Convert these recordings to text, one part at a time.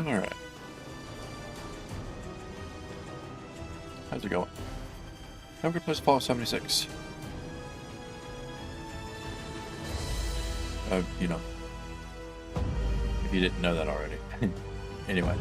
Alright. How's it going? I'm gonna play Fallout 76. You know, if you didn't know that already. Anyway.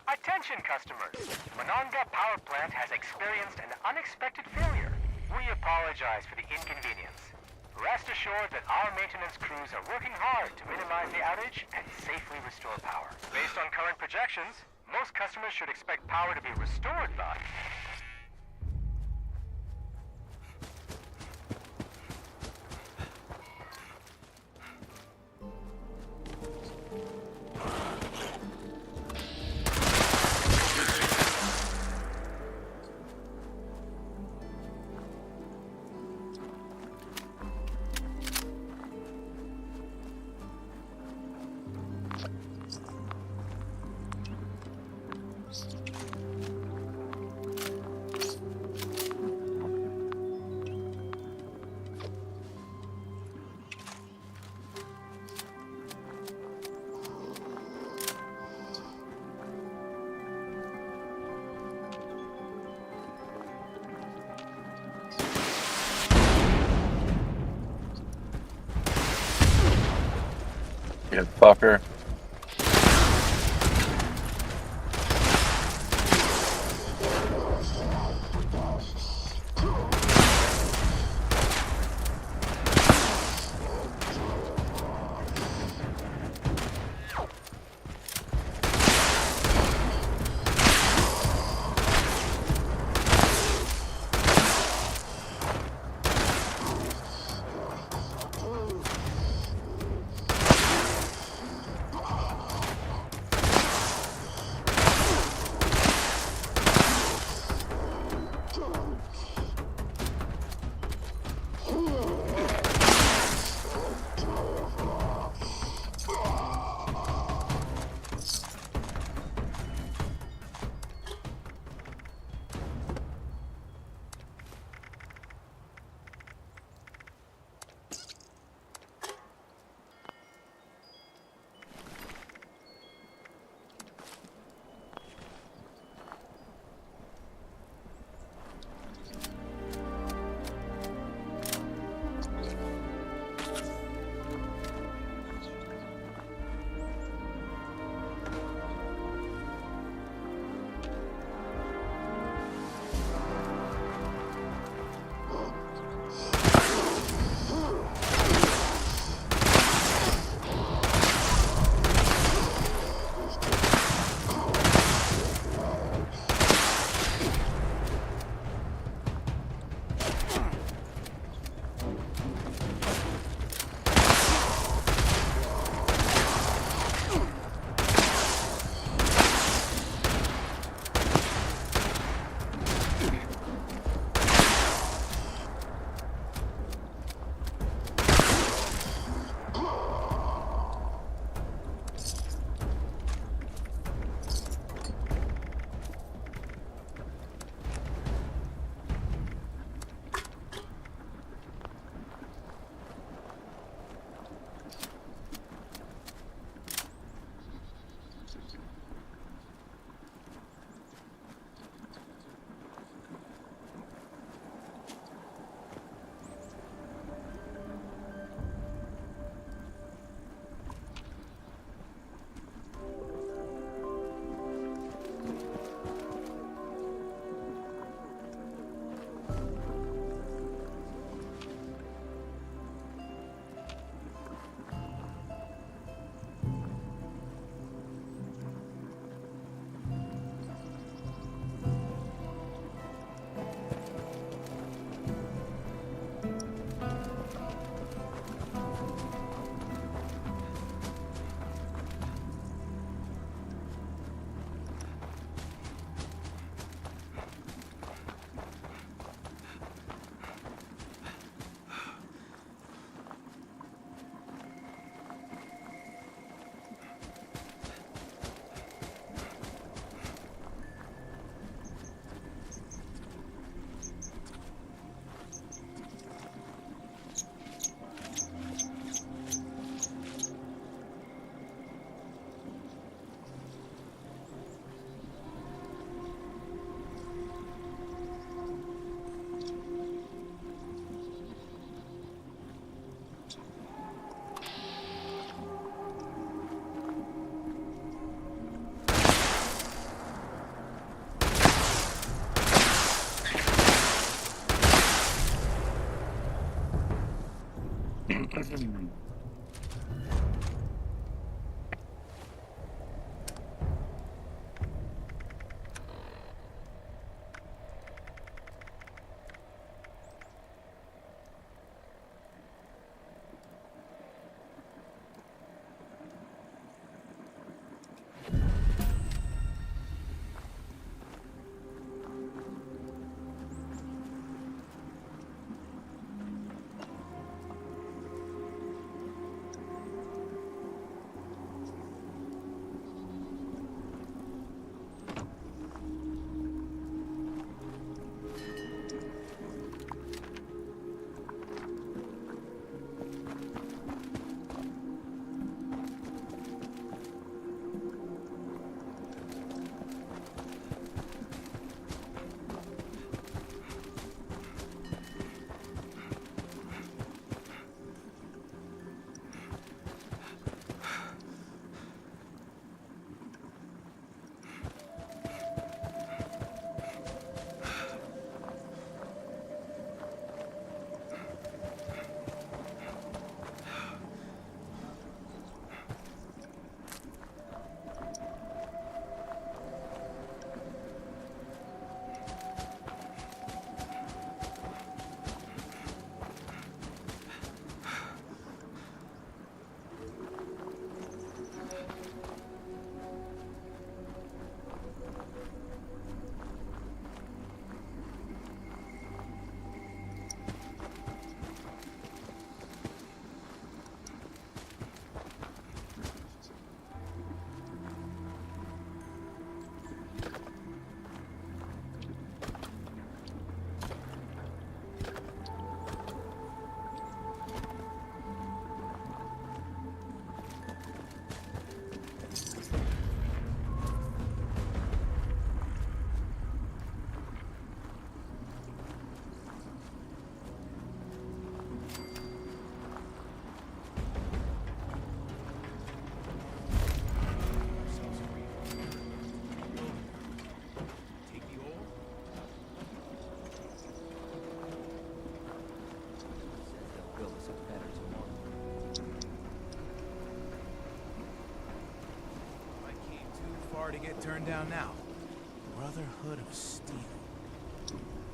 Attention customers, Monongah Power Plant has experienced an unexpected failure. We apologize for the inconvenience. Rest assured that our maintenance crews are working hard to minimize the outage and safely restore power. Based on current projections, most customers should expect power to be restored by... You fucker. To get turned down now. Brotherhood of Steel.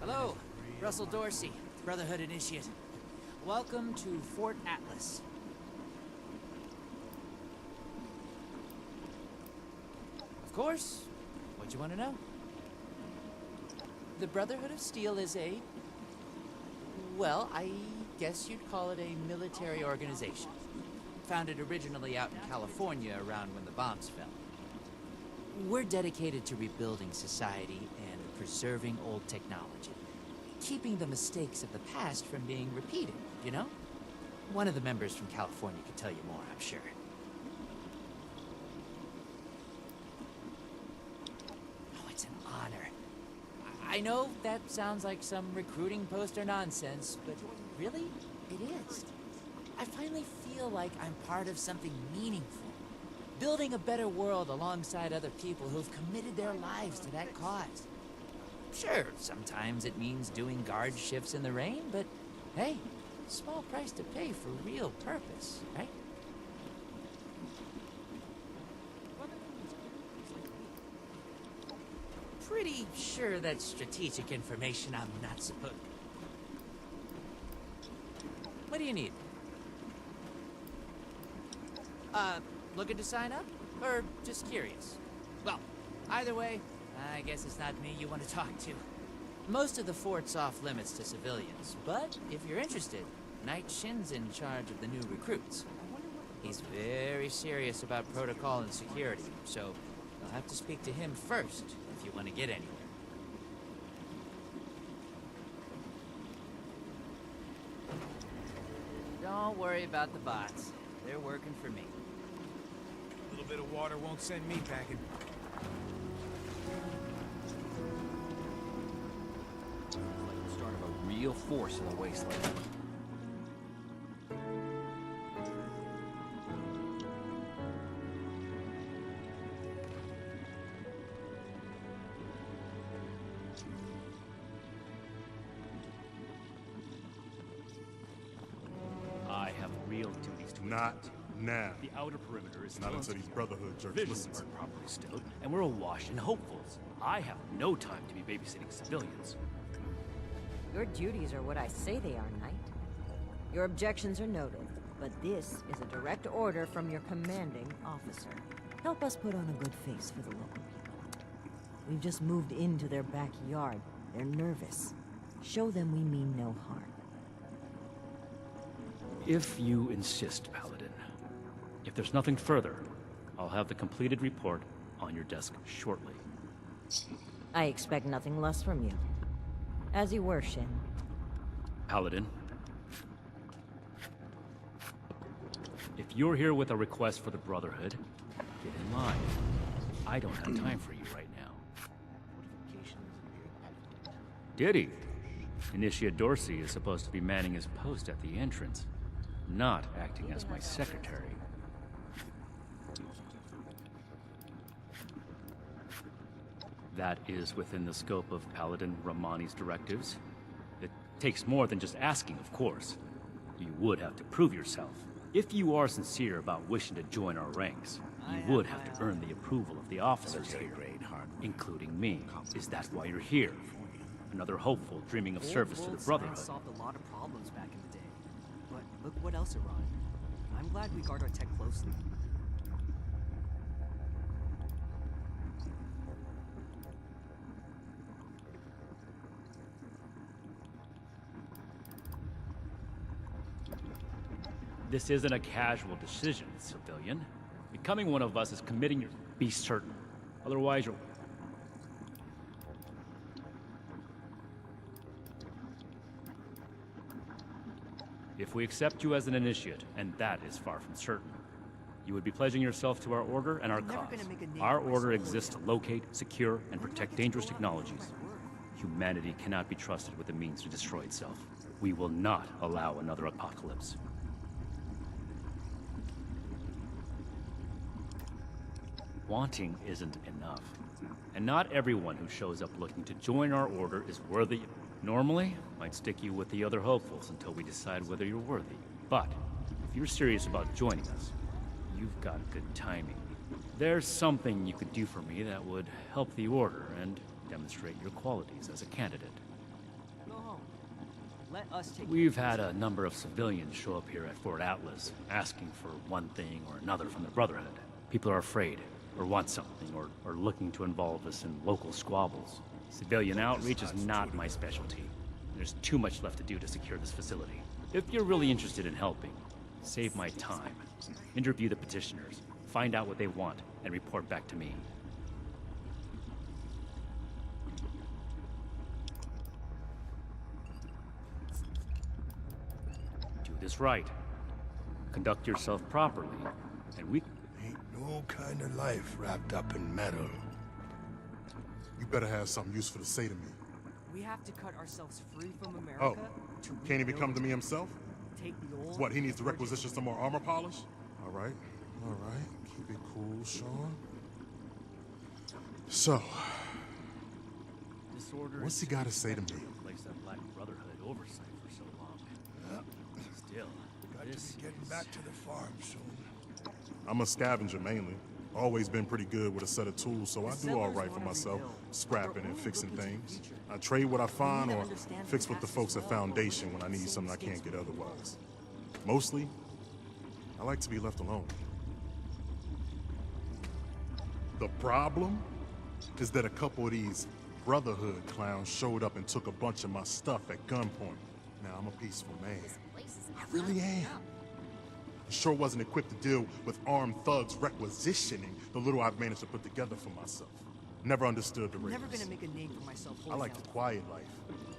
Hello, Russell Dorsey, Brotherhood Initiate. Welcome to Fort Atlas. Of course. What you want to know? The Brotherhood of Steel is a... well, I guess you'd call it a military organization. Founded originally out in California around when the bombs fell. We're dedicated to rebuilding society and preserving old technology. Keeping the mistakes of the past from being repeated, you know? One of the members from California could tell you more, I'm sure. Oh, it's an honor. I know that sounds like some recruiting poster nonsense, but really, it is. I finally feel like I'm part of something meaningful. Building a better world alongside other people who've committed their lives to that cause. Sure, sometimes it means doing guard shifts in the rain, but hey, small price to pay for real purpose, right? Pretty sure that's strategic information I'm not supposed... What do you need? Looking to sign up? Or just curious? Well, either way, I guess it's not me you want to talk to. Most of the fort's off limits to civilians, but if you're interested, Knight Shin's in charge of the new recruits. He's very serious about protocol and security, so you'll have to speak to him first if you want to get anywhere. Don't worry about the bots. They're working for me. A little bit of water won't send me packing. It's like the start of a real force in the wasteland. I have real Not now. The outer perimeter is still Not until these insecure. Brotherhood jerks Visions listen to aren't me. properly stowed, and we're awash in hopefuls. I have no time to be babysitting civilians. Your duties are what I say they are, Knight. Your objections are noted, but this is a direct order from your commanding officer. Help us put on a good face for the local people. We've just moved into their backyard. They're nervous. Show them we mean no harm. If you insist, Paladin. If there's nothing further, I'll have the completed report on your desk shortly. I expect nothing less from you. As you were, Shin. Paladin. If you're here with a request for the Brotherhood, get in line. I don't have time for you right now. Diddy. Initiate Dorsey is supposed to be manning his post at the entrance, not acting as my secretary. That is within the scope of Paladin Romani's directives. It takes more than just asking, of course. You would have to prove yourself. If you are sincere about wishing to join our ranks, you would have to earn the approval of the officers here, including me. Is that why you're here? Another hopeful dreaming of service to the Brotherhood. Solved a lot of problems back in the day. But look what else it brought. I'm glad we guard our tech closely. This isn't a casual decision, civilian. Becoming one of us is committing your... Be certain. Otherwise, you're... If we accept you as an initiate, and that is far from certain, you would be pledging yourself to our order and our I'm never cause. gonna make a name Our for order myself. exists to locate, secure, and protect dangerous technologies. Humanity cannot be trusted with the means to destroy itself. We will not allow another apocalypse. Wanting isn't enough. And not everyone who shows up looking to join our order is worthy. Normally, I'd stick you with the other hopefuls until we decide whether you're worthy. But, if you're serious about joining us, you've got good timing. There's something you could do for me that would help the order and demonstrate your qualities as a candidate. Go home. Let us take We've had a number of civilians show up here at Fort Atlas, asking for one thing or another from the Brotherhood. People are afraid, or want something, or looking to involve us in local squabbles. Civilian outreach is not my specialty. There's too much left to do to secure this facility. If you're really interested in helping, save my time. Interview the petitioners, find out what they want, and report back to me. Do this right. Conduct yourself properly, and we... Ain't no kind of life wrapped up in metal. You better have something useful to say to me. We have to cut ourselves free from America. Oh, to can't he rebuild, come to me himself? Take the old. What, he needs to and merge it requisition some more armor polish? All right. Keep it cool, Sean. So, This order what's he gotta say to me? Place that Black Brotherhood oversight for so long. Still, Got this to be getting is... back to the farm soon. I'm a scavenger mainly. Always been pretty good with a set of tools, so I do all right for myself, scrapping and fixing things. I trade what I find or fix with the folks at Foundation when I need something I can't get otherwise. Mostly, I like to be left alone. The problem is that a couple of these Brotherhood clowns showed up and took a bunch of my stuff at gunpoint. Now, I'm a peaceful man. I really am. Sure wasn't equipped to deal with armed thugs requisitioning the little I've managed to put together for myself. Never understood the I'm never raiders. gonna make a name for myself. I like the quiet life.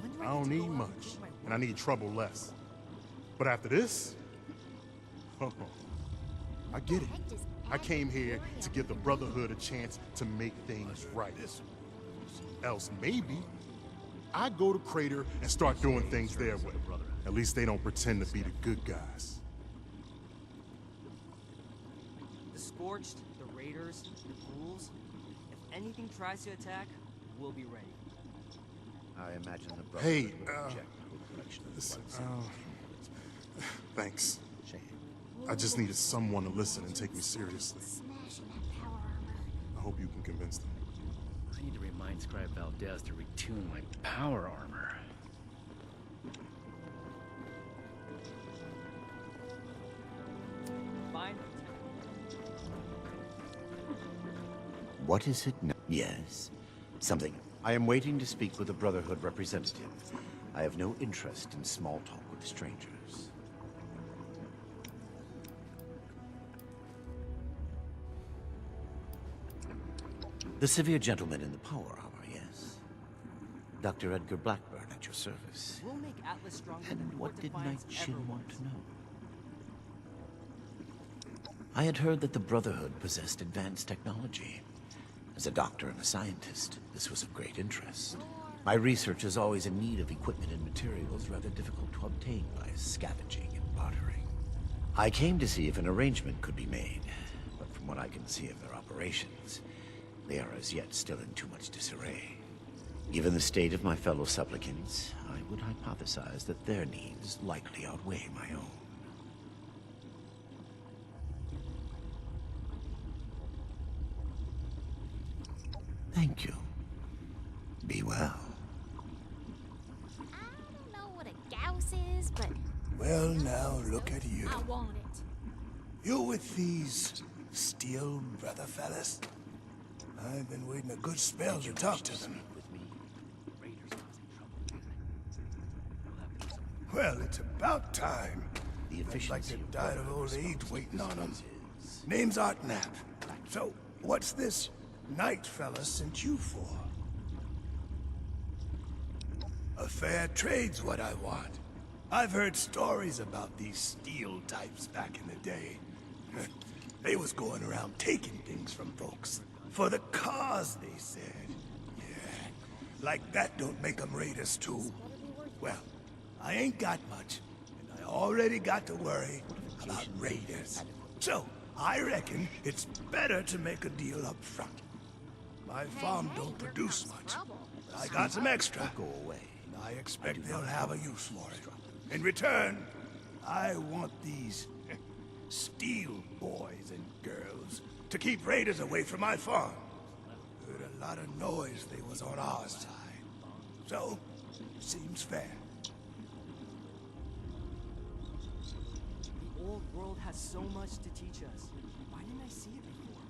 When do I get don't to need go out and much, do my and I work? need trouble less. But after this, I get it. I came here to give the Brotherhood a chance to make things right. Else maybe I go to Crater and start doing things their way. At least they don't pretend to be the good guys. The Scorched, the Raiders, the Ghouls. If anything tries to attack, we'll be ready. I imagine the Hey, Brotherhood would object to the collection of this, blood samples. thanks. Shame. I just needed someone to listen and take me seriously. I hope you can convince them. I need to remind Scribe Valdez to retune my power armor. Fine. What is it now? Yes. Something. I am waiting to speak with a Brotherhood representative. I have no interest in small talk with strangers. The severe gentleman in the power armor, yes. Dr. Edgar Blackburn at your service. We'll make Atlas stronger And than what Fort did Defiance Knight Shin ever want was. to know? I had heard that the Brotherhood possessed advanced technology. As a doctor and a scientist, this was of great interest. My research is always in need of equipment and materials rather difficult to obtain by scavenging and bartering. I came to see if an arrangement could be made, but from what I can see of their operations, they are as yet still in too much disarray. Given the state of my fellow supplicants, I would hypothesize that their needs likely outweigh my own. Thank you. Be well. I don't know what a gauss is, but Well, now look at you. I want it. You with these steel brother fellas? I've been waiting a good spell to talk to them. With me, Raiders causing trouble. Well, it's about time. The I'd like efficiency to of died of old Brotherhood age waiting on them. is Name's Art Knapp. So, what's this Knight fella sent you for? A fair trade's what I want. I've heard stories about these steel types back in the day. They was going around taking things from folks. For the cause, they said. Yeah, like that don't make them raiders too. Well, I ain't got much, and I already got to worry about raiders. So, I reckon it's better to make a deal up front. My farm don't produce much. But I got some extra. go away. And I expect they'll have a use for it. In return, I want these steel boys and girls to keep raiders away from my farm. Heard a lot of noise they was on our side. So, seems fair. The old world has so much to teach us. Why didn't I see it before?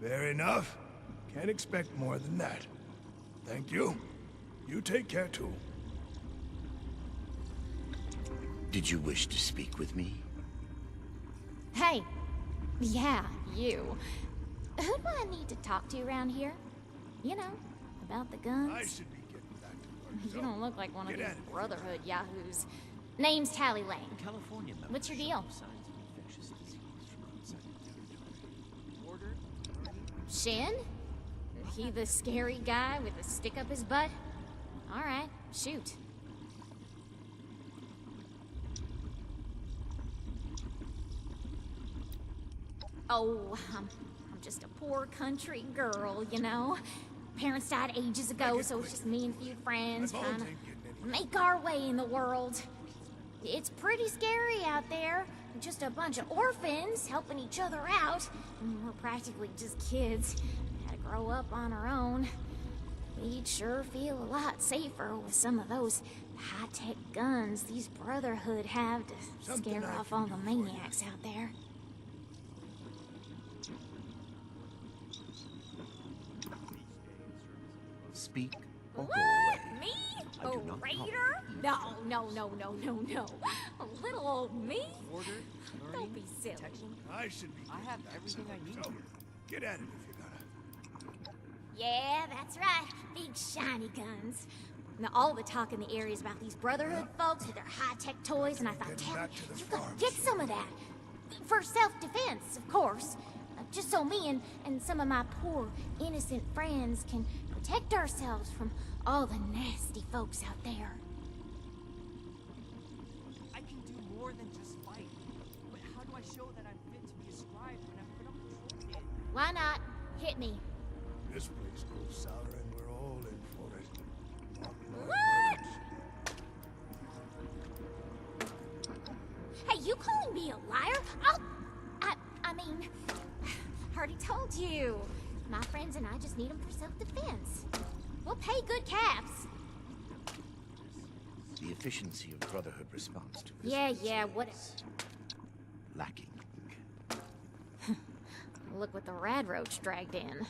Fair enough. Can't expect more than that. Thank you. You take care too. Did you wish to speak with me? Hey, yeah, you. Who do I need to talk to around here? You know, about the guns? I should be getting back to work. You don't look like one of Get these at it. Brotherhood yahoos. Name's Tally Lane. California members What's your show deal? signs of infectious disease from outside the territory. Order? Shin? He the scary guy with a stick up his butt? Alright, shoot. Oh, I'm just a poor country girl, you know? Parents died ages ago, so it's just me and a few friends trying to make our way in the world. It's pretty scary out there. Just a bunch of orphans helping each other out. And we're practically just kids. Had to grow up on our own. We'd sure feel a lot safer with some of those high-tech guns these Brotherhood have to scare off all the maniacs out there. Speak or go What? away. Me? I A do not raider? No. A little old me? Order? Don't Learning? be silly. Protection? I should be. I have everything I need. So, get at it if you gotta. Yeah, that's right. Big shiny guns. Now, all the talk in the area is about these Brotherhood folks with their high-tech toys, and I thought, Getting Ted, back to the you gotta farms. get some of that. For self-defense, of course. Just so me and some of my poor, innocent friends can protect ourselves from all the nasty folks out there. I can do more than just fight. But how do I show that I'm fit to be a scribe when I'm put up patrol kid? Why not? Hit me. This place goes sour and we're all in for it. Mark my What? words. Hey, you calling me a told you. My friends and I just need them for self-defense. We'll pay good caps. The efficiency of Brotherhood response to this Yeah, what? lacking. Look what the rad roach dragged in.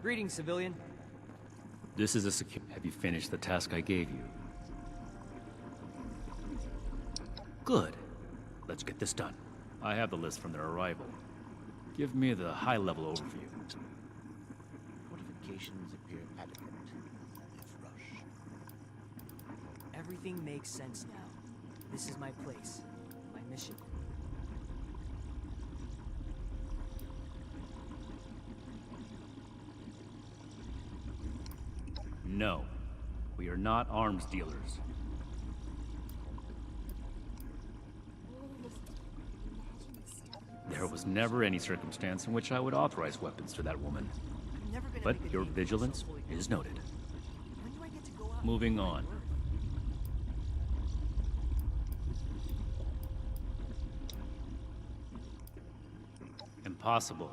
Greetings, civilian. This is a Have you finished the task I gave you? Good. Let's get this done. I have the list from their arrival. Give me the high-level overview. Fortifications appear adequate, if rushed. Everything makes sense now. This is my place. My mission. No. We are not arms dealers. There was never any circumstance in which I would authorize weapons to that woman. But your vigilance is noted. Moving on. Impossible.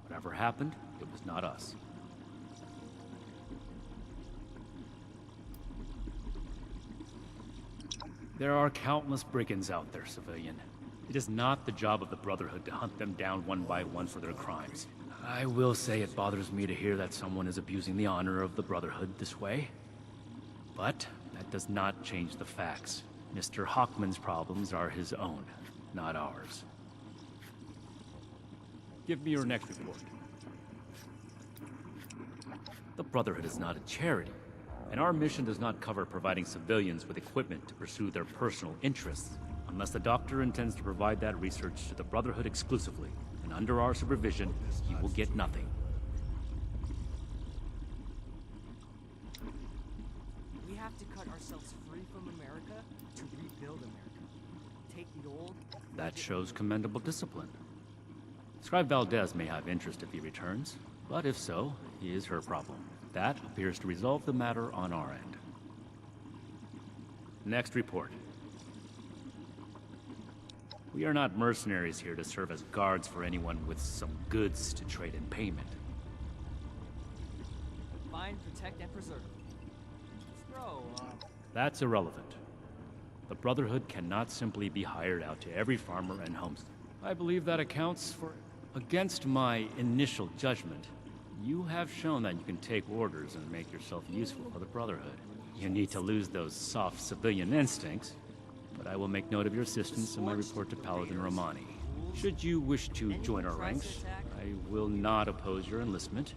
Whatever happened, it was not us. There are countless brigands out there, civilian. It is not the job of the Brotherhood to hunt them down one by one for their crimes. I will say it bothers me to hear that someone is abusing the honor of the Brotherhood this way. But that does not change the facts. Mr. Hockman's problems are his own, not ours. Give me your next report. The Brotherhood is not a charity, and our mission does not cover providing civilians with equipment to pursue their personal interests. Unless the doctor intends to provide that research to the Brotherhood exclusively, and under our supervision, he will get nothing. We have to cut ourselves free from America to rebuild America. Take the old... That shows commendable discipline. Scribe Valdez may have interest if he returns, but if so, he is her problem. That appears to resolve the matter on our end. Next report. We are not mercenaries here to serve as guards for anyone with some goods to trade in payment. Find, protect, and preserve. That's irrelevant. The Brotherhood cannot simply be hired out to every farmer and homestead. I believe that accounts for... Against my initial judgment, you have shown that you can take orders and make yourself useful for the Brotherhood. You need to lose those soft civilian instincts, but I will make note of your assistance in my report to Paladin Romani. Should you wish to join our ranks, I will not oppose your enlistment.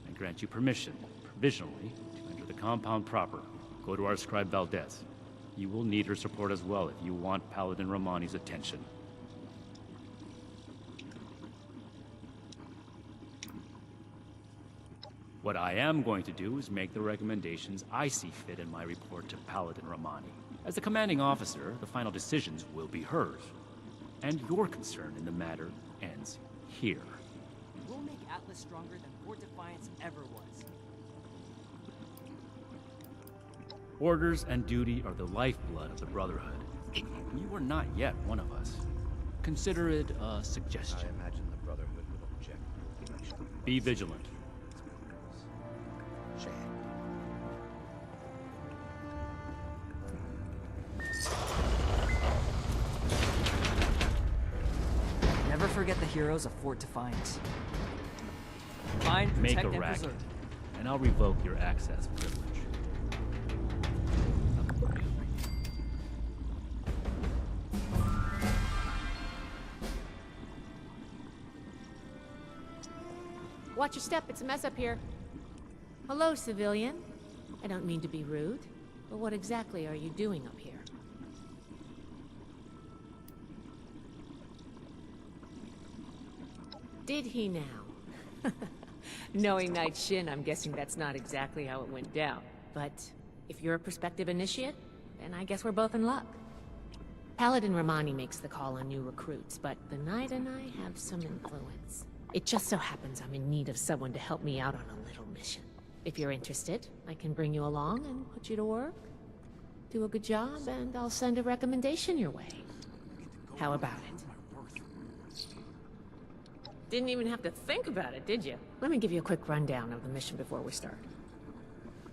I grant you permission, provisionally, to enter the compound proper. Go to our scribe Valdez. You will need her support as well if you want Paladin Romani's attention. What I am going to do is make the recommendations I see fit in my report to Paladin Romani. As the commanding officer, the final decisions will be hers. And your concern in the matter ends here. We'll make Atlas stronger than Fort Defiance ever was. Orders and duty are the lifeblood of the Brotherhood. You are not yet one of us. Consider it a suggestion. I imagine the Brotherhood would object. Be vigilant. Never forget the heroes of Fort Defiance. Find, Make protect, a and racket, preserve. and I'll revoke your access privilege. Watch your step, it's a mess up here. Hello, civilian. I don't mean to be rude, but what exactly are you doing up here? Did he now? Knowing Knight Shin, I'm guessing that's not exactly how it went down. But if you're a prospective initiate, then I guess we're both in luck. Paladin Romani makes the call on new recruits, but the Knight and I have some influence. It just so happens I'm in need of someone to help me out on a little mission. If you're interested, I can bring you along and put you to work. Do a good job, and I'll send a recommendation your way. How about it? Didn't even have to think about it, did you? Let me give you a quick rundown of the mission before we start.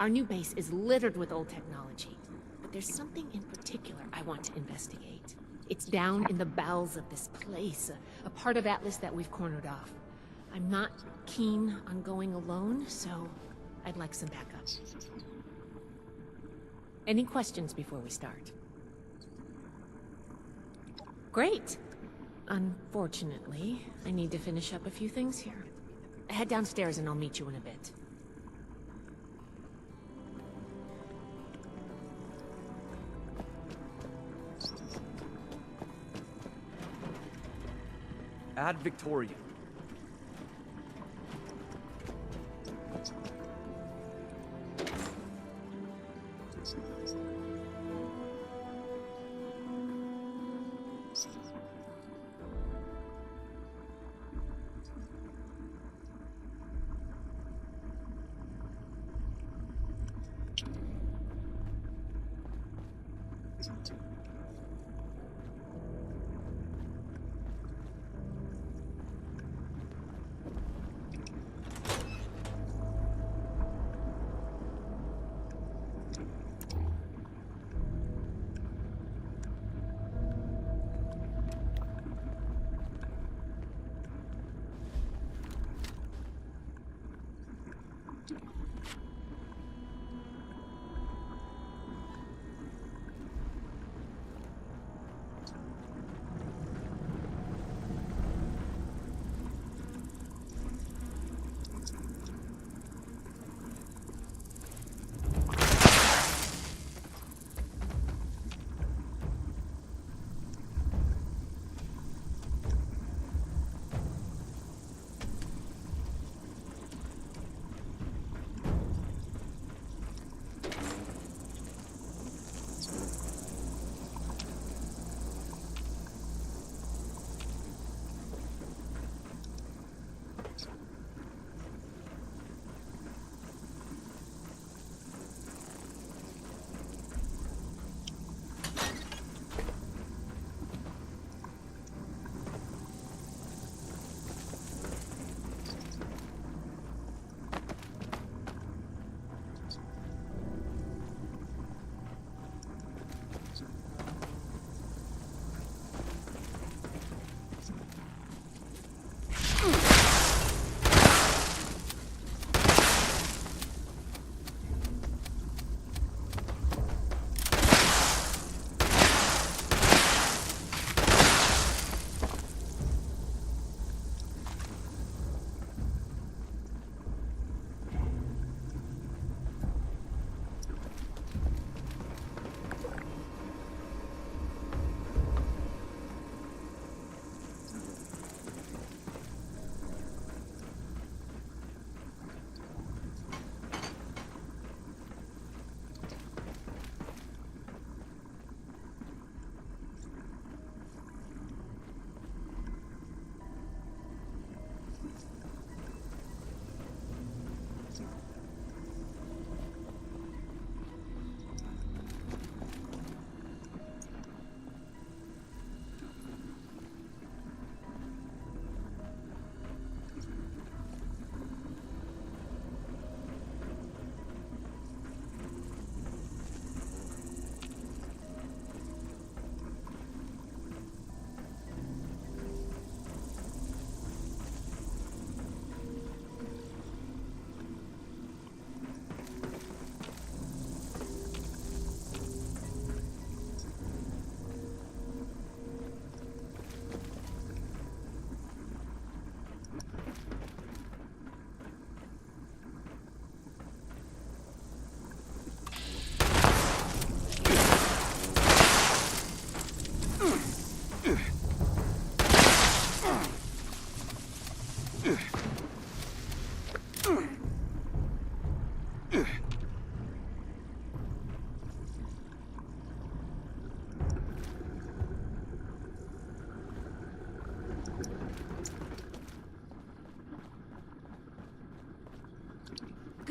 Our new base is littered with old technology, but there's something in particular I want to investigate. It's down in the bowels of this place, a part of Atlas that we've cornered off. I'm not keen on going alone, so I'd like some backup. Any questions before we start? Great. Unfortunately, I need to finish up a few things here. Head downstairs and I'll meet you in a bit. Add Victoria.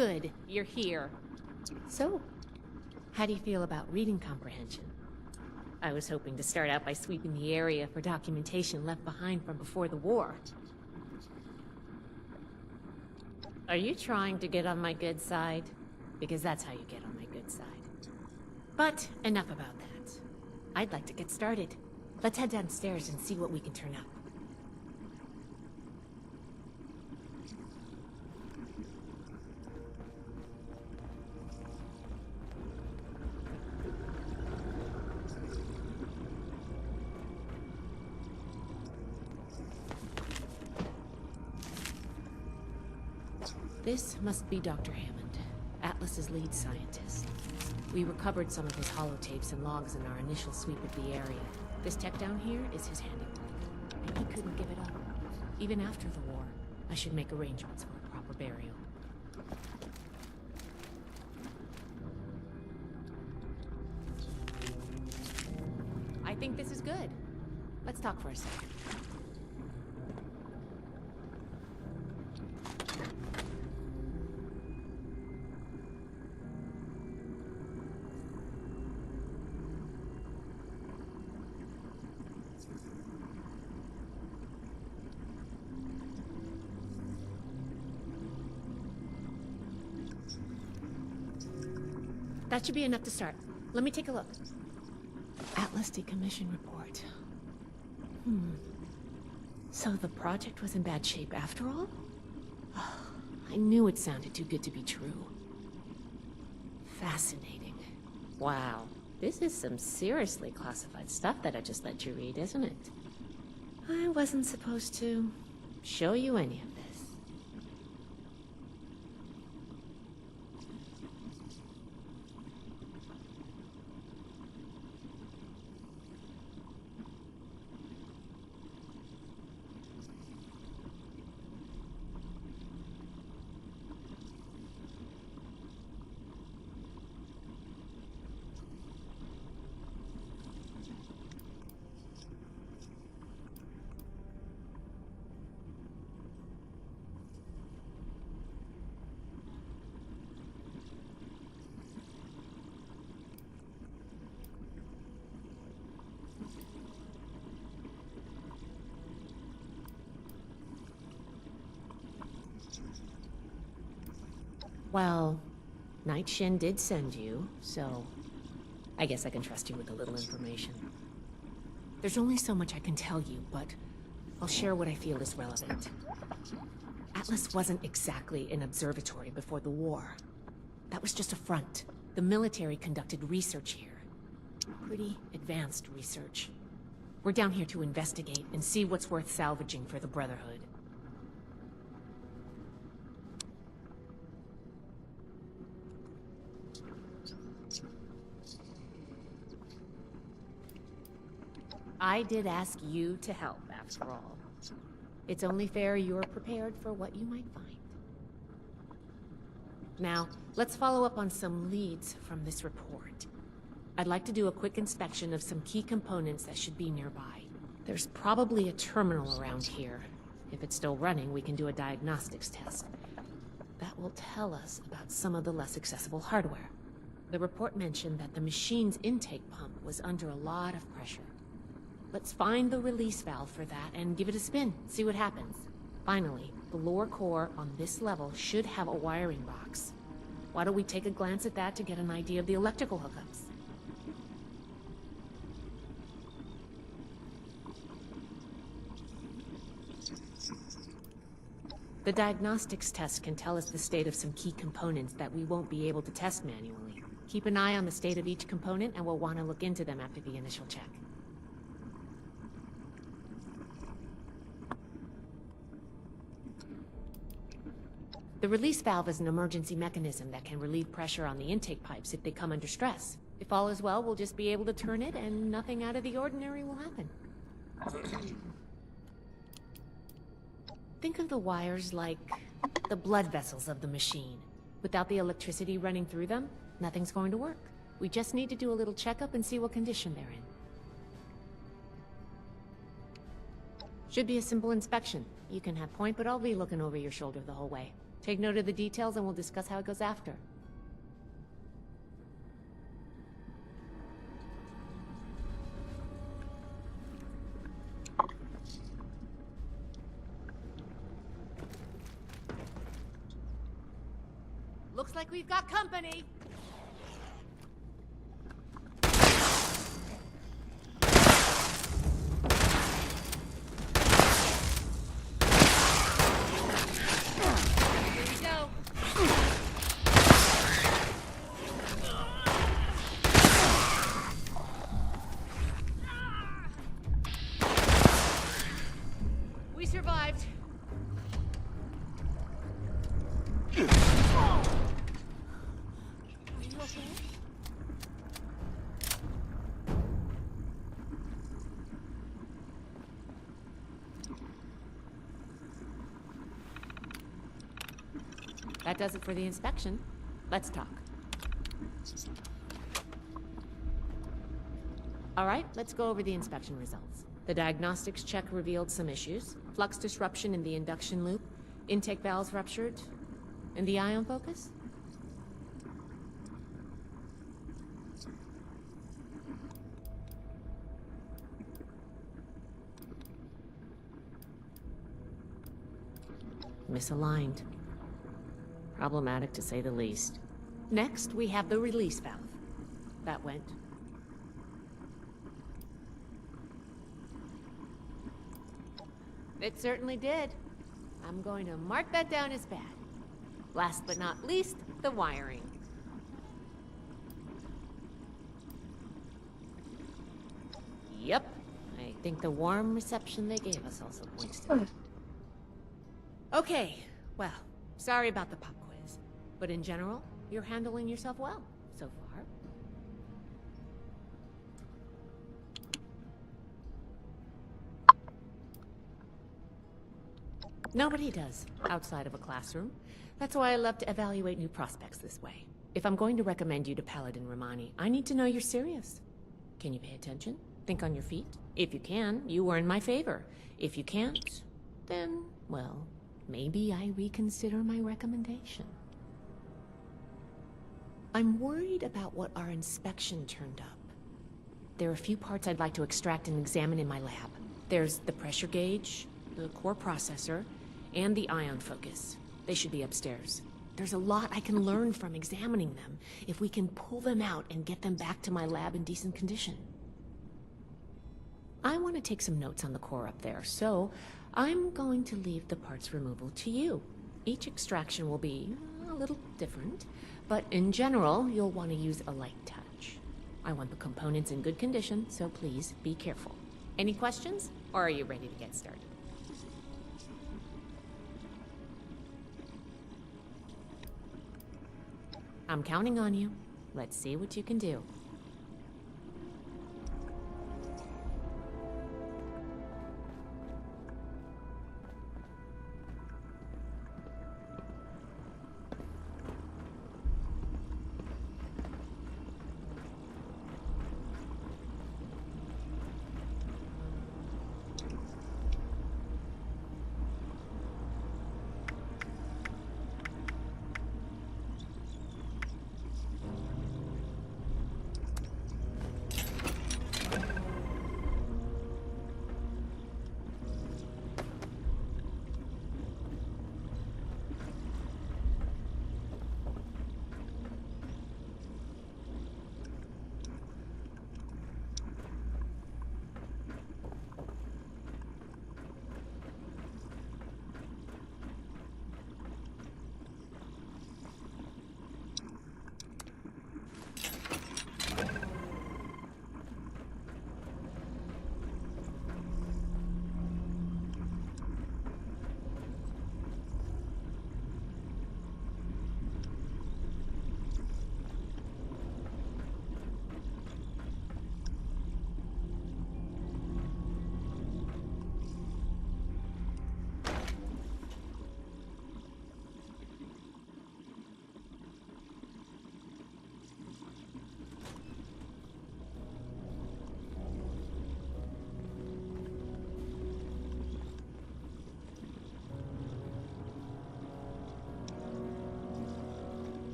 Good, you're here. So, how do you feel about reading comprehension? I was hoping to start out by sweeping the area for documentation left behind from before the war. Are you trying to get on my good side? Because that's how you get on my good side. But enough about that. I'd like to get started. Let's head downstairs and see what we can turn up. This must be Dr. Hammond, Atlas's lead scientist. We recovered some of his holotapes and logs in our initial sweep of the area. This tech down here is his handiwork, and he couldn't give it up. Even after the war, I should make arrangements for a proper burial. I think this is good. Let's talk for a second. That should be enough to start. Let me take a look. Atlas decommission report. So the project was in bad shape after all? I knew it sounded too good to be true. Fascinating. Wow. This is some seriously classified stuff that I just let you read, isn't it? I wasn't supposed to show you any of this. Well, Night Shin did send you, so I guess I can trust you with a little information. There's only so much I can tell you, but I'll share what I feel is relevant. Atlas wasn't exactly an observatory before the war. That was just a front. The military conducted research here. Pretty advanced research. We're down here to investigate and see what's worth salvaging for the Brotherhood. I did ask you to help, after all. It's only fair you're prepared for what you might find. Now, let's follow up on some leads from this report. I'd like to do a quick inspection of some key components that should be nearby. There's probably a terminal around here. If it's still running, we can do a diagnostics test. That will tell us about some of the less accessible hardware. The report mentioned that the machine's intake pump was under a lot of pressure. Let's find the release valve for that and give it a spin, see what happens. Finally, the lower core on this level should have a wiring box. Why don't we take a glance at that to get an idea of the electrical hookups? The diagnostics test can tell us the state of some key components that we won't be able to test manually. Keep an eye on the state of each component and we'll want to look into them after the initial check. The release valve is an emergency mechanism that can relieve pressure on the intake pipes if they come under stress. If all is well, we'll just be able to turn it and nothing out of the ordinary will happen. Think of the wires like the blood vessels of the machine. Without the electricity running through them, nothing's going to work. We just need to do a little checkup and see what condition they're in. Should be a simple inspection. You can have point, but I'll be looking over your shoulder the whole way. Take note of the details and we'll discuss how it goes after. Looks like we've got company. Here we go. We survived. Are you okay? That does it for the inspection. Let's talk. All right, let's go over the inspection results. The diagnostics check revealed some issues. Flux disruption in the induction loop, intake valves ruptured, and the ion focus? Misaligned. Problematic to say the least. Next, we have the release valve. That went. It certainly did. I'm going to mark that down as bad. Last but not least, the wiring. Yep. I think the warm reception they gave us also points to that. Okay, well, sorry about the pop quiz. But in general, you're handling yourself well so far. Nobody does, outside of a classroom. That's why I love to evaluate new prospects this way. If I'm going to recommend you to Paladin Romani, I need to know you're serious. Can you pay attention? Think on your feet? If you can, you are in my favor. If you can't, then, well, maybe I reconsider my recommendation. I'm worried about what our inspection turned up. There are a few parts I'd like to extract and examine in my lab. There's the pressure gauge, the core processor, and the ion focus. They should be upstairs. There's a lot I can learn from examining them if we can pull them out and get them back to my lab in decent condition. I want to take some notes on the core up there, so I'm going to leave the parts removal to you. Each extraction will be a little different, but in general, you'll want to use a light touch. I want the components in good condition, so please be careful. Any questions, or are you ready to get started? I'm counting on you. Let's see what you can do.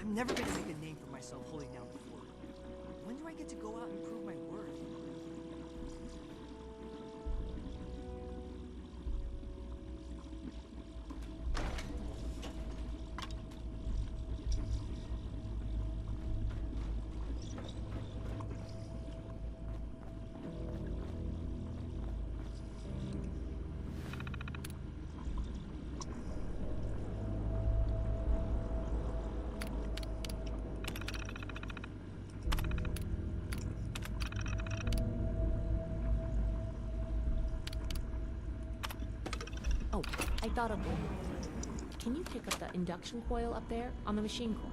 I'm never gonna make a name for myself holding down the fort. When do I get to go out and prove my worth? I thought of one more thing. Can you pick up the induction coil up there on the machine core?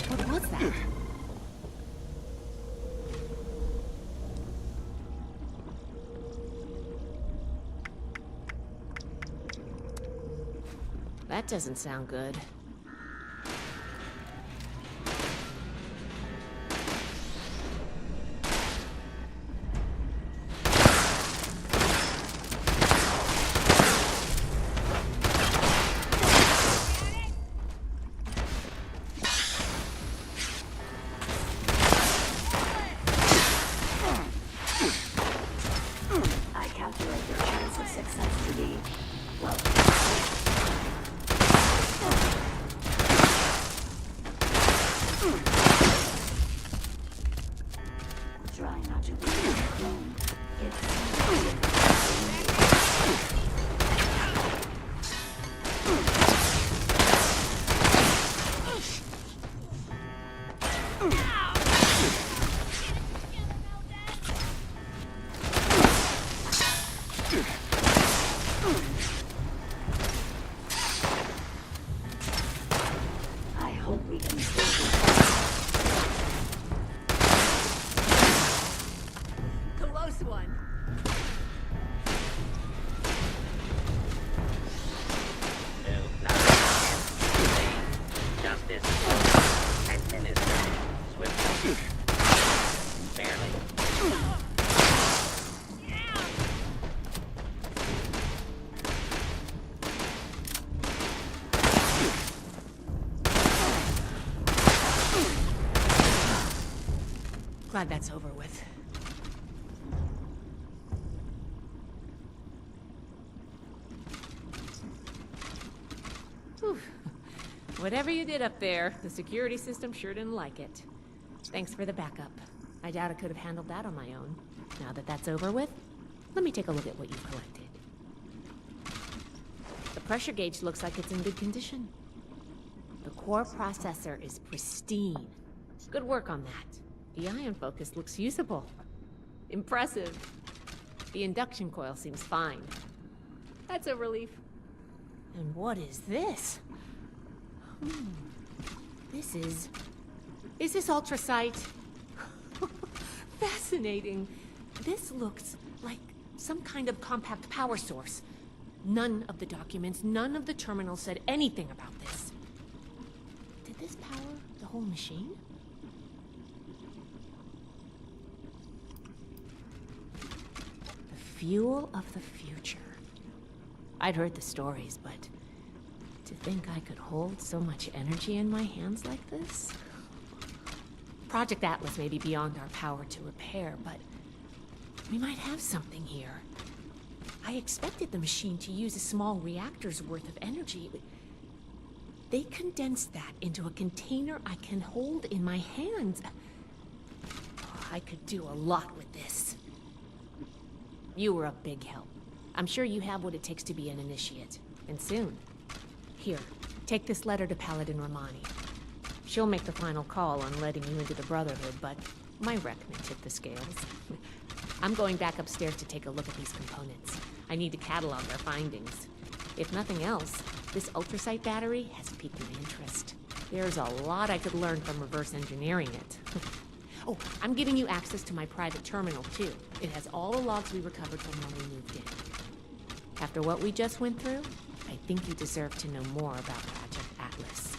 What was that? That doesn't sound good. I calculate your chance of success to be, well, try not to be alone. I hope we can stay Close one. Justice administered swiftly. Barely. Glad that's over with. Whew. Whatever you did up there, the security system sure didn't like it. Thanks for the backup. I doubt I could have handled that on my own. Now that that's over with, let me take a look at what you've collected. The pressure gauge looks like it's in good condition. The core processor is pristine. Good work on that. The ion focus looks usable. Impressive. The induction coil seems fine. That's a relief. And what is this? Is this ultrasight? Fascinating. This looks like some kind of compact power source. None of the documents, none of the terminals said anything about this. Did this power the whole machine? The fuel of the future. I'd heard the stories, but to think I could hold so much energy in my hands like this? Project Atlas may be beyond our power to repair, but we might have something here. I expected the machine to use a small reactor's worth of energy. They condensed that into a container I can hold in my hands. I could do a lot with this. You were a big help. I'm sure you have what it takes to be an initiate, and soon. Here, take this letter to Paladin Romani. She'll make the final call on letting you into the Brotherhood, but my rep may tip the scales. I'm going back upstairs to take a look at these components. I need to catalog their findings. If nothing else, this ultrasight battery has piqued my interest. There's a lot I could learn from reverse engineering it. Oh, I'm giving you access to my private terminal, too. It has all the logs we recovered from when we moved in. After what we just went through, I think you deserve to know more about Project Atlas.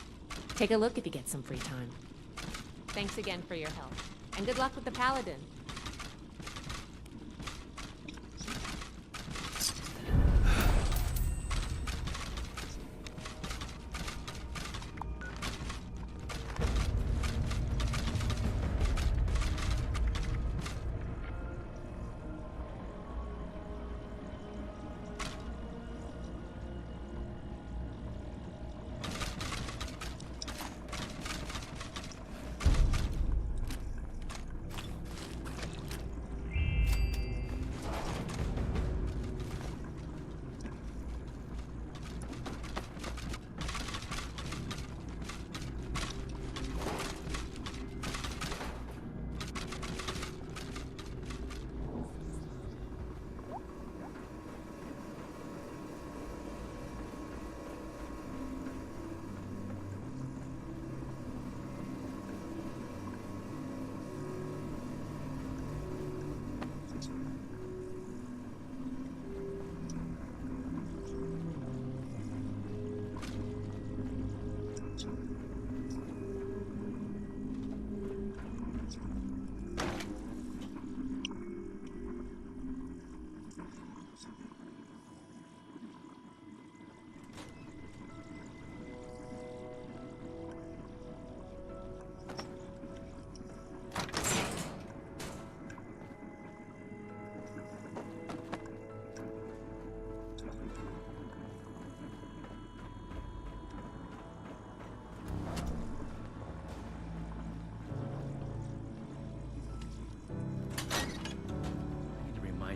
Take a look if you get some free time. Thanks again for your help. And good luck with the Paladin.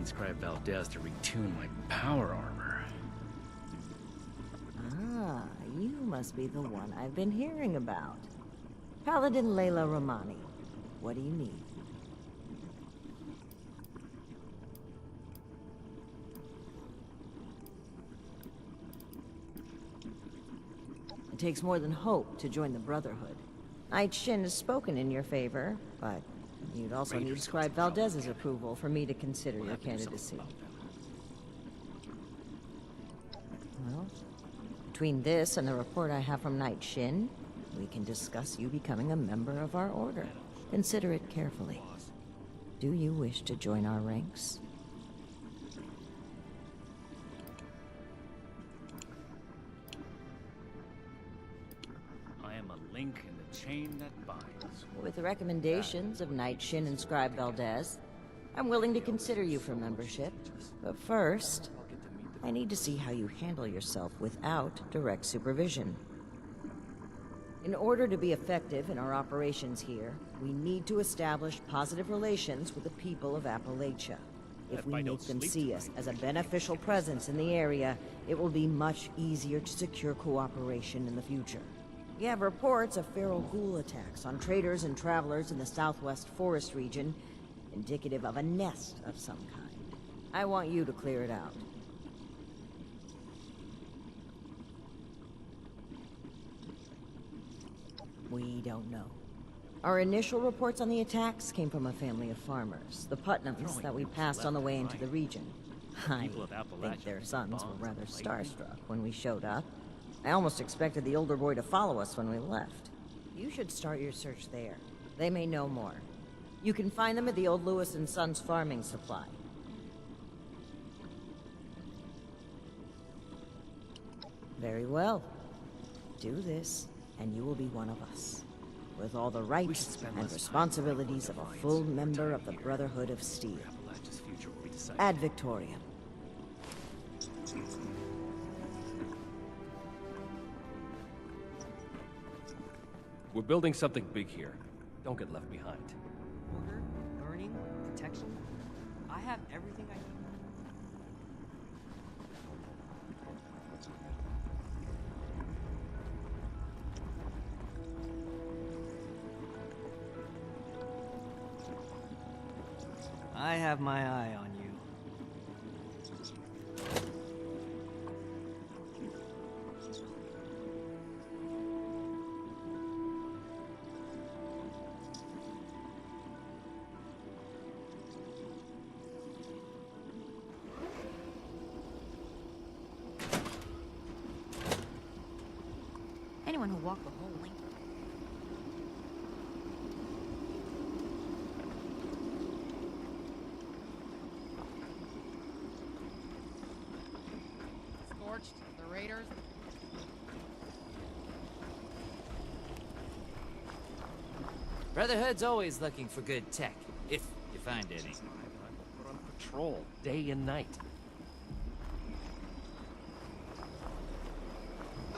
find Scribe Valdez to retune my power armor. Ah, you must be the one I've been hearing about. Paladin Layla Romani. What do you need? It takes more than hope to join the Brotherhood. Knight Shin has spoken in your favor, but you'd also need Scribe Valdez's approval for me to consider your candidacy. Well, between this and the report I have from Knight Shin, we can discuss you becoming a member of our order. Consider it carefully. Do you wish to join our ranks? I am a link in the chain that binds. With the recommendations of Knight Shin and Scribe Valdez, I'm willing to consider you for membership. But first, I need to see how you handle yourself without direct supervision. In order to be effective in our operations here, we need to establish positive relations with the people of Appalachia. If we make them see us as a beneficial presence in the area, it will be much easier to secure cooperation in the future. We have reports of feral ghoul attacks on traders and travelers in the southwest forest region, indicative of a nest of some kind. I want you to clear it out. We don't know. Our initial reports on the attacks came from a family of farmers, the Putnams, that we passed on the way into the region. I think their sons were rather starstruck when we showed up. I almost expected the older boy to follow us when we left. You should start your search there. They may know more. You can find them at the old Lewis & Sons farming supply. Very well. Do this, and you will be one of us, with all the rights and responsibilities of a full member of the Brotherhood of Steel. Ad Victoriam. We're building something big here. Don't get left behind. Order, learning, protection. I have everything I need. I have my eye on you. Anyone who walked the whole length. Scorched, the Raiders. Brotherhood's always looking for good tech, if you find any. We're on patrol, day and night.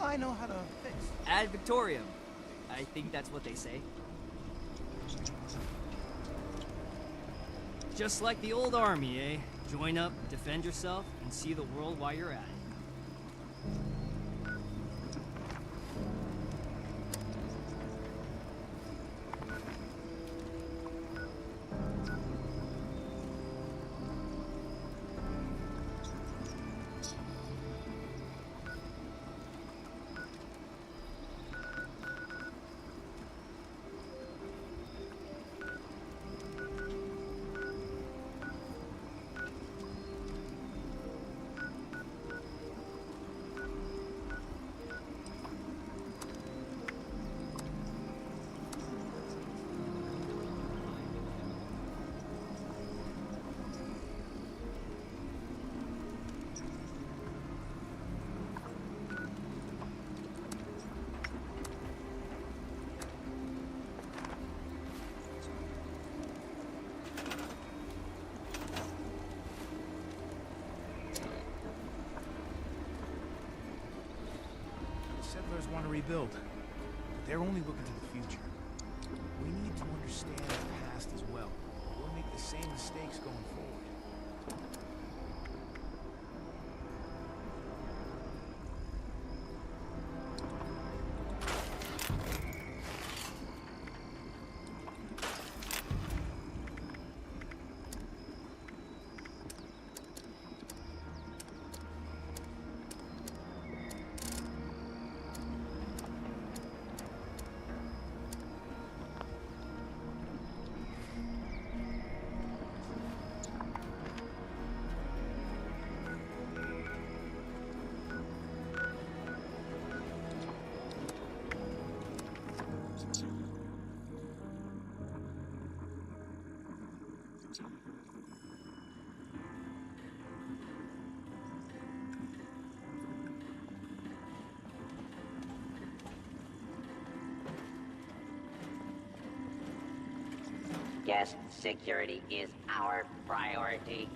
I know how to fix. Ad Victoriam. I think that's what they say. Just like the old army, eh? Join up, defend yourself, and see the world while you're at it. Settlers want to rebuild, but they're only looking to the future. We need to understand the past as well. We'll make the same mistakes going forward. Guest security is our priority.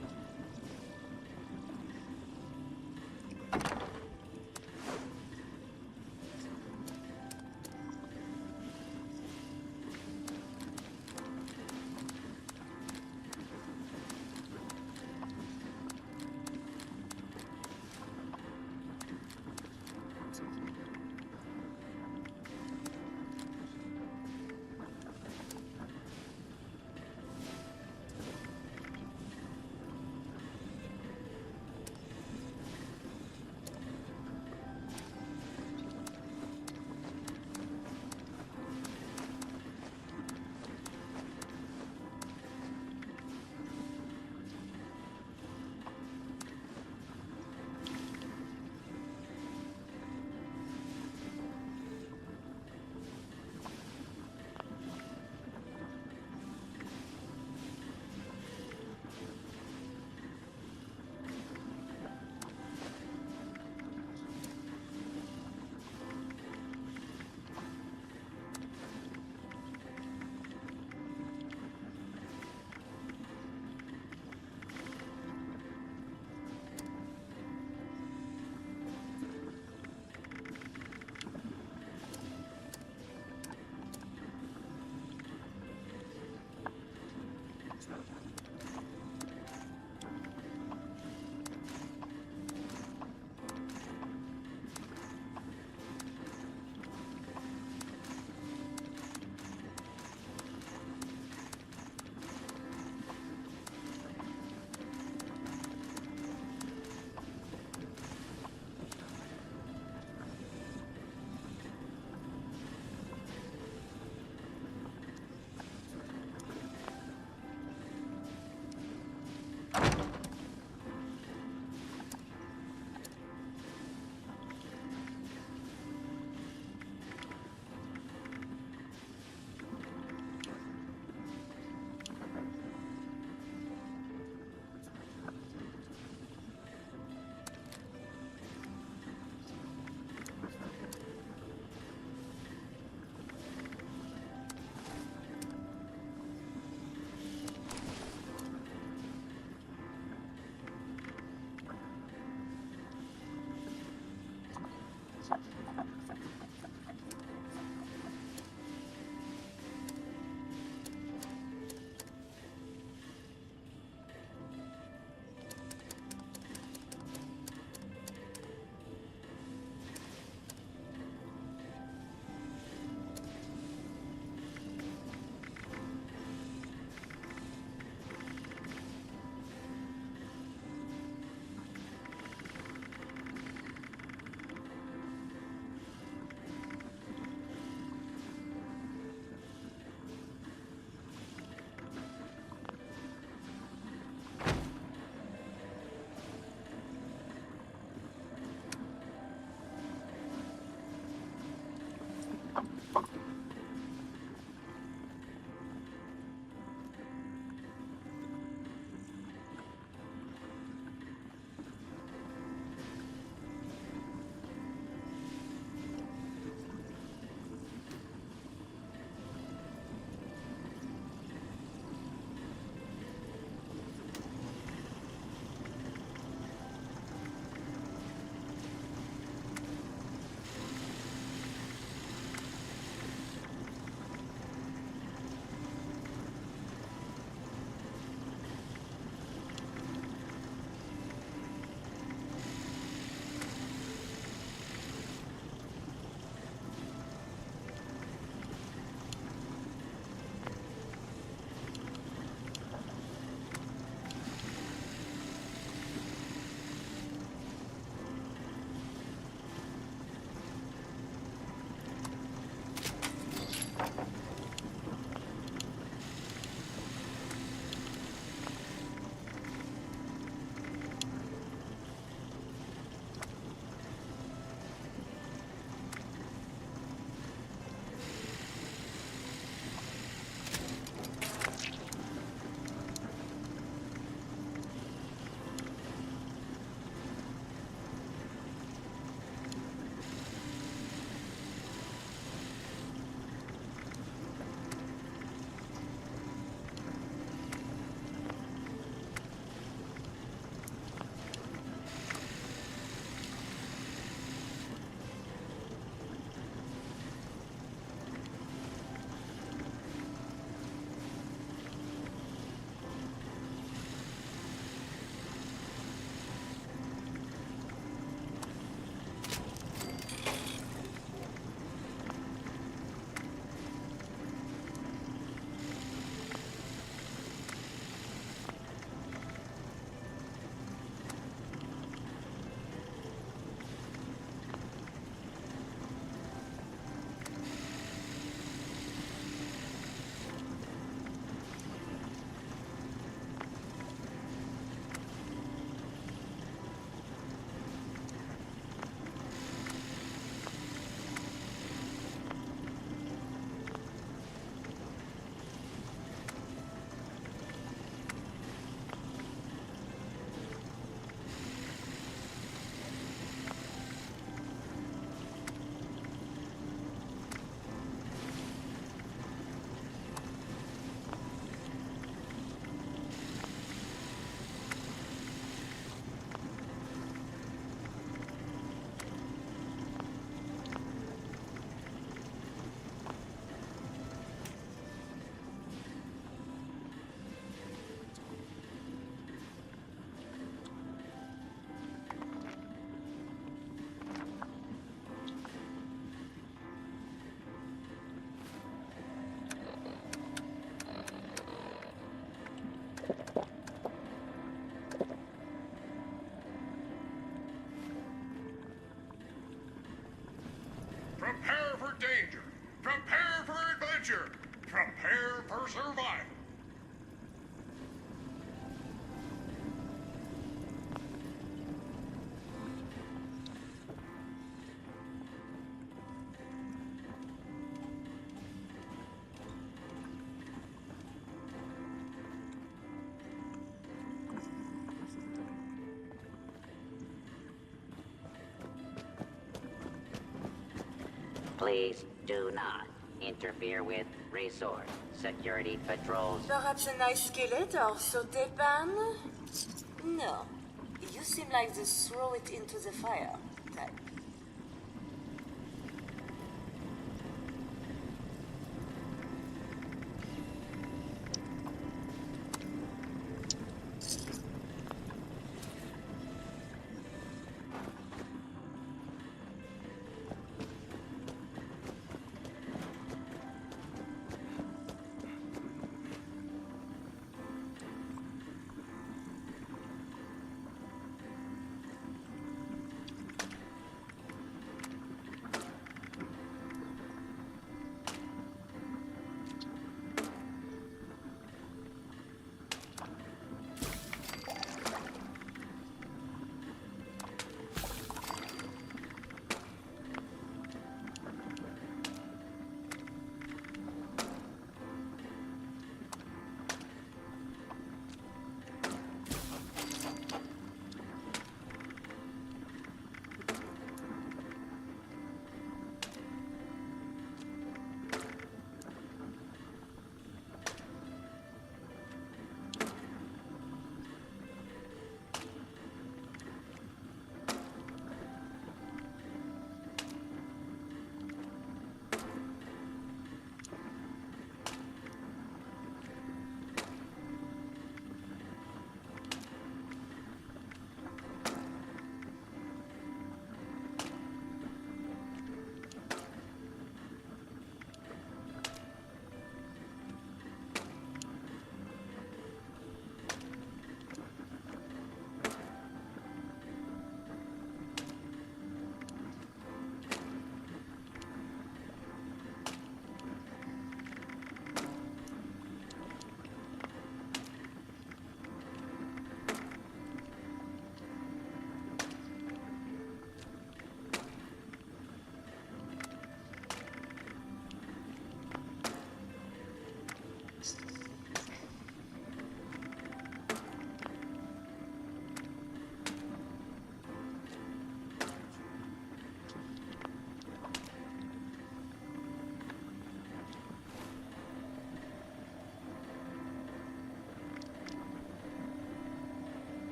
Please do not interfere with resource security patrols. Perhaps a nice skillet or sauté pan? No. You seem like the throw it into the fire type.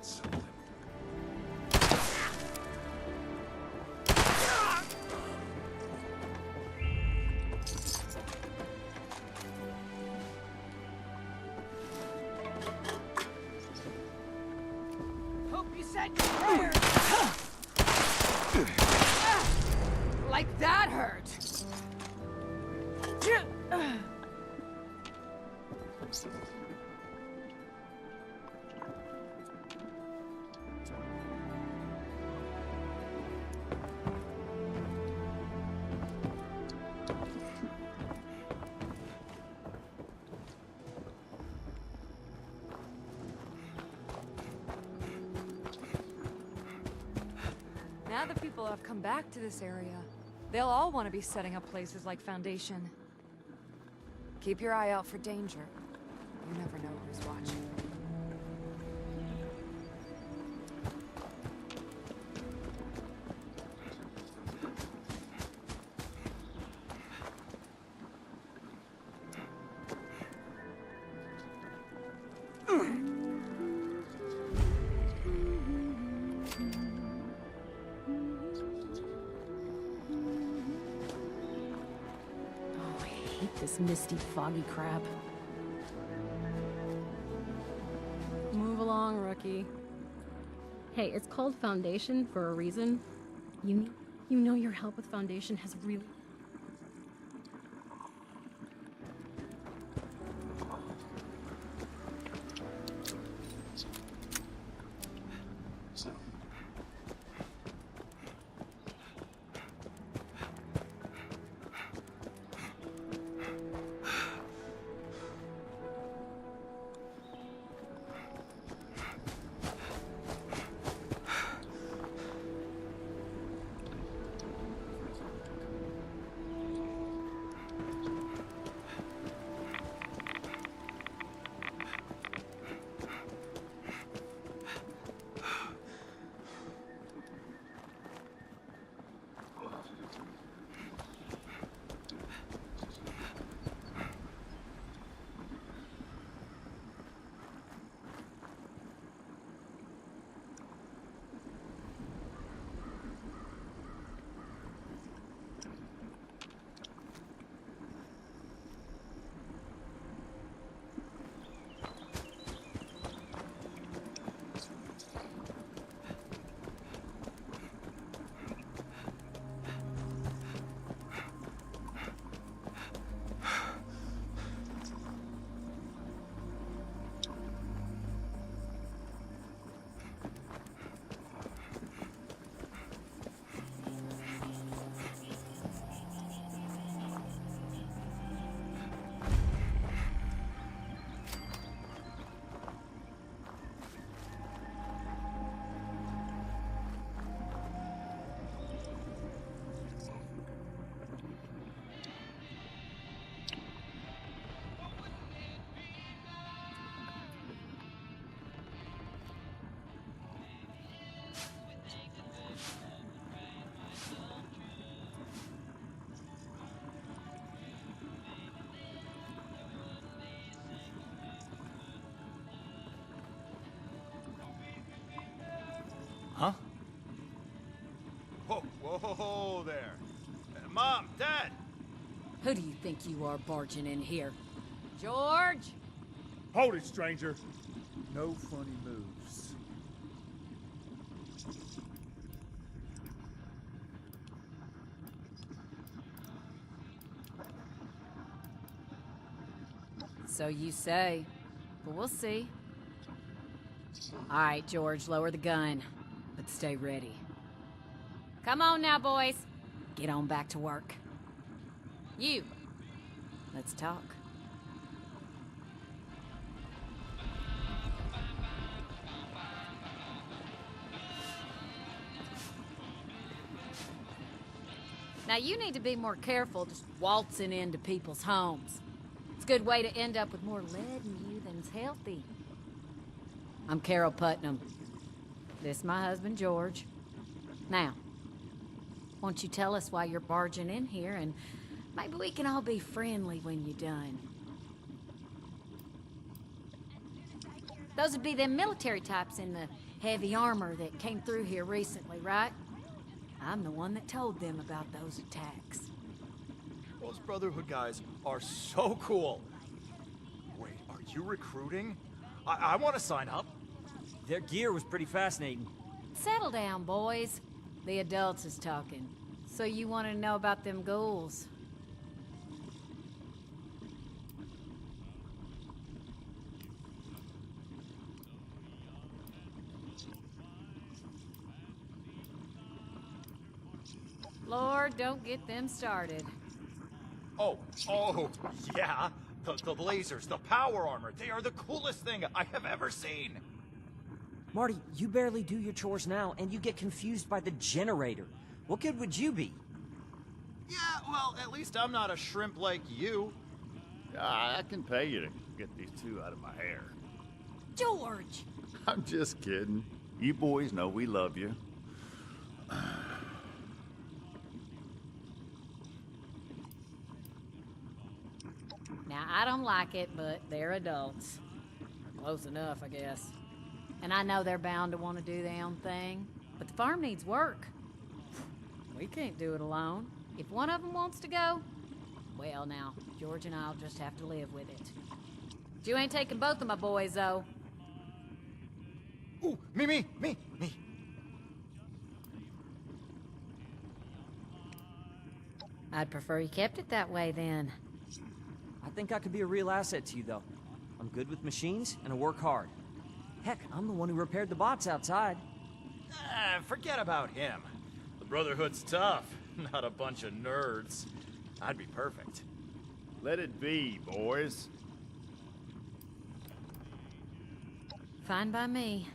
something. Hope you said your prayers. Like that hurt. Now that people have come back to this area, they'll all want to be setting up places like Foundation. Keep your eye out for danger. You never know who's watching. This misty, foggy crap. Move along, rookie. Hey, it's called Foundation for a reason. You know your help with Foundation has really... Huh? Whoa there. Mom, Dad! Who do you think you are barging in here? George? Hold it, stranger. No funny moves. So you say, but we'll see. All right, George, lower the gun, but stay ready. Come on now, boys. Get on back to work. You, let's talk. Now you need to be more careful just waltzing into people's homes. It's a good way to end up with more lead in you than's healthy. I'm Carol Putnam. This is my husband, George. Now, won't you tell us why you're barging in here, and maybe we can all be friendly when you're done. Those would be them military types in the heavy armor that came through here recently, right? I'm the one that told them about those attacks. Those Brotherhood guys are so cool. Wait, are you recruiting? I want to sign up. Their gear was pretty fascinating. Settle down, boys. The adults is talking. So you want to know about them ghouls? Lord, don't get them started. Oh, yeah. The lasers, the power armor, they are the coolest thing I have ever seen. Marty, you barely do your chores now, and you get confused by the generator. What good would you be? Yeah, well, at least I'm not a shrimp like you. I can pay you to get these two out of my hair. George! I'm just kidding. You boys know we love you. Now, I don't like it, but they're adults. Close enough, I guess. And I know they're bound to want to do their own thing, but the farm needs work. We can't do it alone. If one of them wants to go, well now, George and I'll just have to live with it. But you ain't taking both of my boys, though. Ooh, me. I'd prefer you kept it that way, then. I think I could be a real asset to you, though. I'm good with machines, and I work hard. Heck, I'm the one who repaired the bots outside. Forget about him. The Brotherhood's tough, not a bunch of nerds. I'd be perfect. Let it be, boys. Fine by me.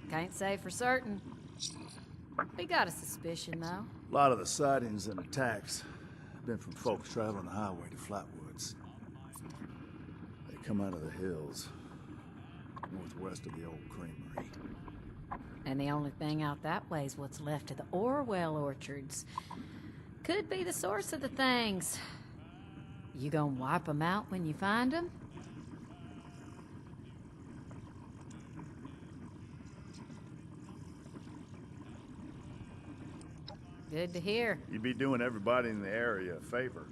Can't say for certain. We got a suspicion, though. A lot of the sightings and attacks have been from folks traveling the highway to Flatwoods. They come out of the hills, northwest of the old creamery. And the only thing out that way is what's left of the Orwell orchards. Could be the source of the things. You gonna wipe them out when you find them? Good to hear. You'd be doing everybody in the area a favor.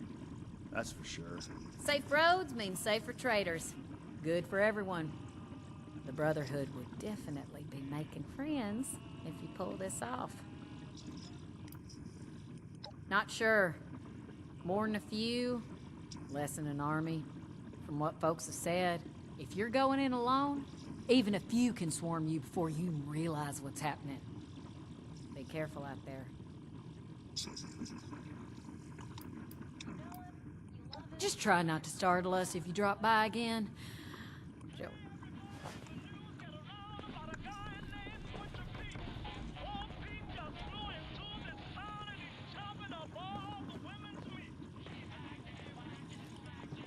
That's for sure. Safe roads mean safer traders. Good for everyone. The Brotherhood would definitely be making friends if you pull this off. Not sure. More than a few, less than an army. From what folks have said, if you're going in alone, even a few can swarm you before you realize what's happening. Be careful out there. Just try not to startle us if you drop by again. Joe.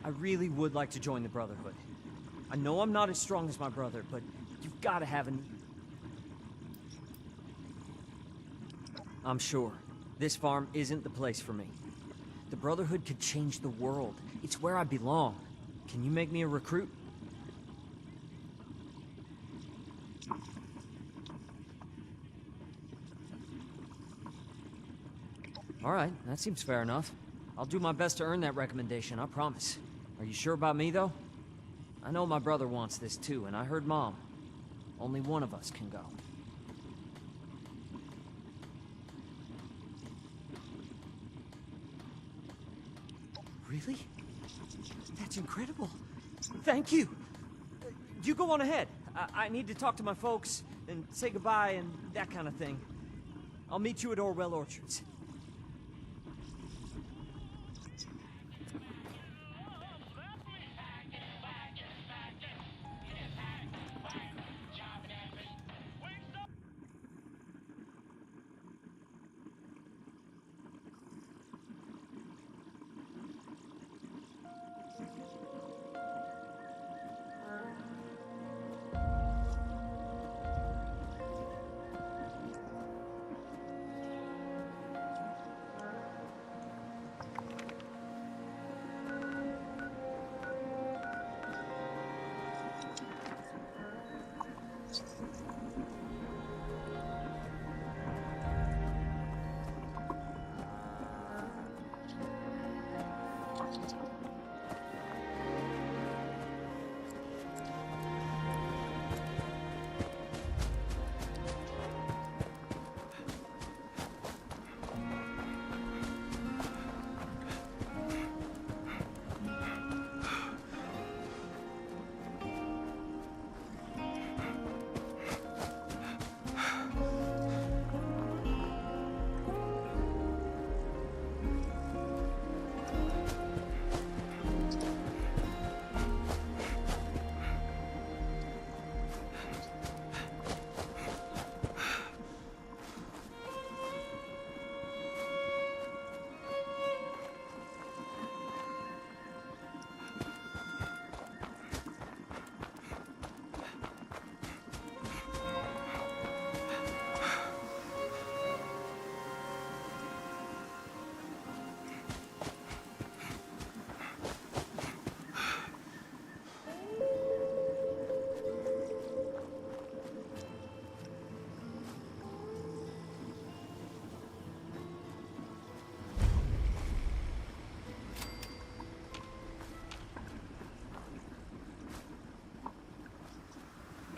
I really would like to join the Brotherhood. I know I'm not as strong as my brother, but you've got to have an... I'm sure. This farm isn't the place for me. The Brotherhood could change the world. It's where I belong. Can you make me a recruit? All right, that seems fair enough. I'll do my best to earn that recommendation, I promise. Are you sure about me, though? I know my brother wants this too, and I heard Mom. Only one of us can go. Really? That's incredible. Thank you. You go on ahead. I need to talk to my folks and say goodbye and that kind of thing. I'll meet you at Orwell Orchards.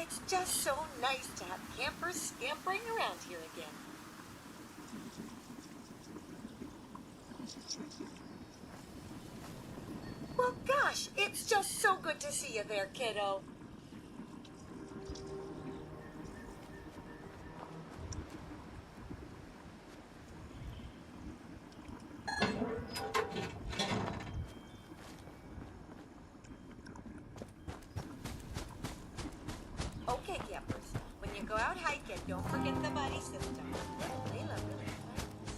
It's just so nice to have campers scampering around here again. Well, gosh, it's just so good to see you there, kiddo. Okay, campers, when you go out hiking, don't forget the buddy system. Layla really likes it.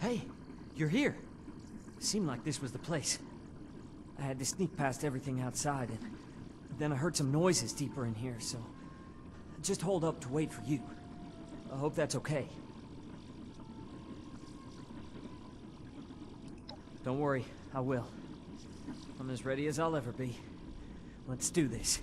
Hey, you're here. Seemed like this was the place. I had to sneak past everything outside, and then I heard some noises deeper in here, so just hold up to wait for you. I hope that's okay. Don't worry, I will. I'm as ready as I'll ever be. Let's do this.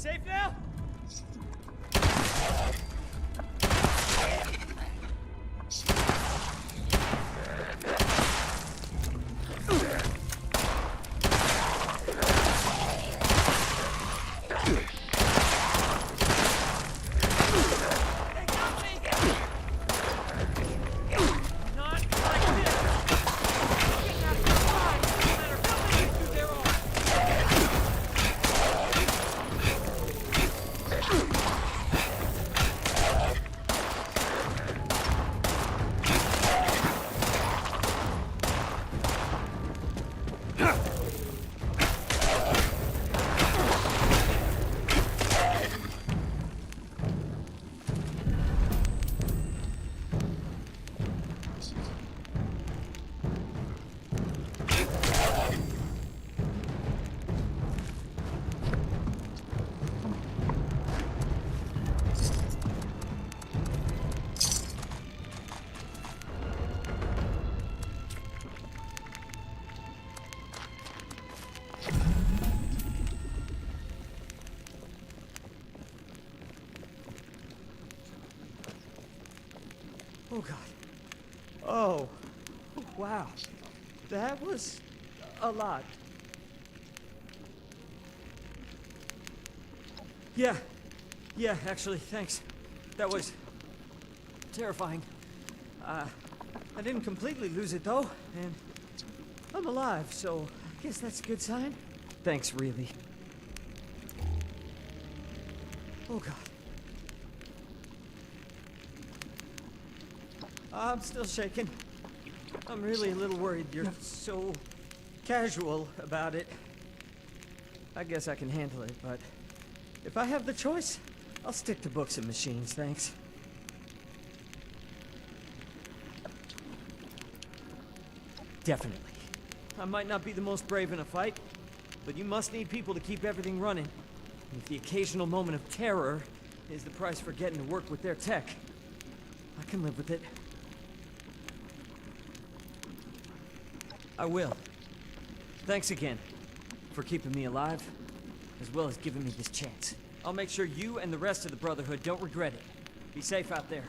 safe now? Oh, God. Oh. Wow. That was a lot. Yeah. Yeah, actually, thanks. That was terrifying. I didn't completely lose it, though, and I'm alive, so I guess that's a good sign. Thanks, really. Oh, God. I'm still shaking. I'm really a little worried you're so casual about it. I guess I can handle it, but if I have the choice, I'll stick to books and machines, thanks. Definitely. I might not be the most brave in a fight, but you must need people to keep everything running. And if the occasional moment of terror is the price for getting to work with their tech, I can live with it. I will. Thanks again for keeping me alive, as well as giving me this chance. I'll make sure you and the rest of the Brotherhood don't regret it. Be safe out there.